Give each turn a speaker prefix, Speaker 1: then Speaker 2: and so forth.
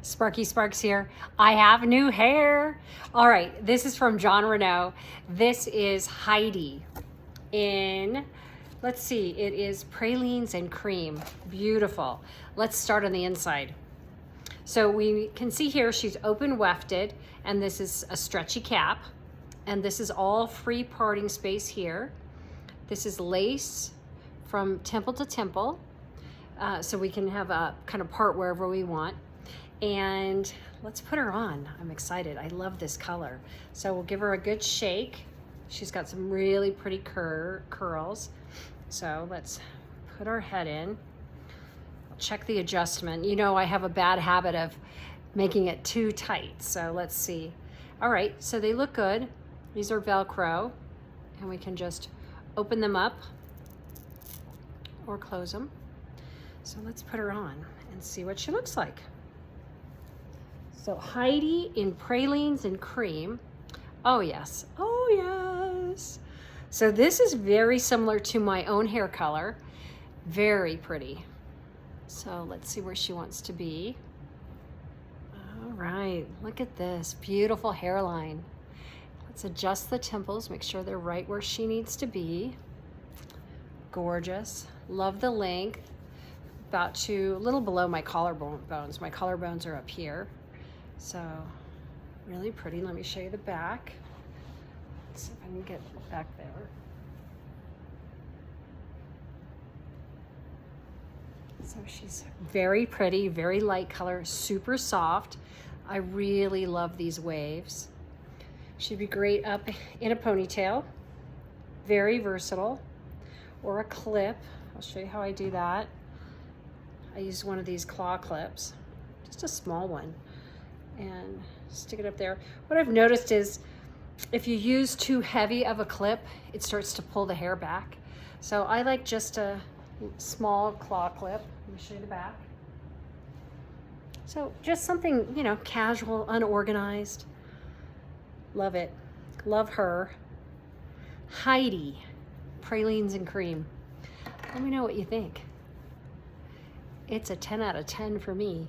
Speaker 1: Sparky Sparks here. I have new hair. All right, this is from Jon Renau. This is Heidi in, let's see, it is Pralines and Cream. Beautiful. Let's start on the inside. So we can see here she's open wefted, and this is a stretchy cap, and this is all free parting space here. This is lace from temple to temple, so we can have a kind of part wherever we want. And let's put her on. I'm excited. I love this color. So we'll give her a good shake. She's got some really pretty curls. So let's put our head in. Check the adjustment. You know, I have a bad habit of making it too tight. So let's see. All right, so they look good. These are Velcro, and we can just open them up or close them. So let's put her on and see what she looks like. So Heidi in Pralines and Cream. Oh yes, oh yes. So this is very similar to my own hair color. Very pretty. So let's see where she wants to be. All right, look at this beautiful hairline. Let's adjust the temples, make sure they're right where she needs to be. Gorgeous, love the length. About to, a little below my collarbones. My collarbones are up here. So really pretty. Let me show you the back. Let's see if I can get back there. So she's very pretty, very light color, super soft. I really love these waves. She'd be great up in a ponytail. Very versatile. Or a clip. I'll show you how I do that. I use one of these claw clips, just a small one, and stick it up there. What I've noticed is if you use too heavy of a clip, it starts to pull the hair back. So I like just a small claw clip. Let me show you the back. So just something, you know, casual, unorganized. Love it. Love her. Heidi, Pralines and Cream. Let me know what you think. It's a 10 out of 10 for me.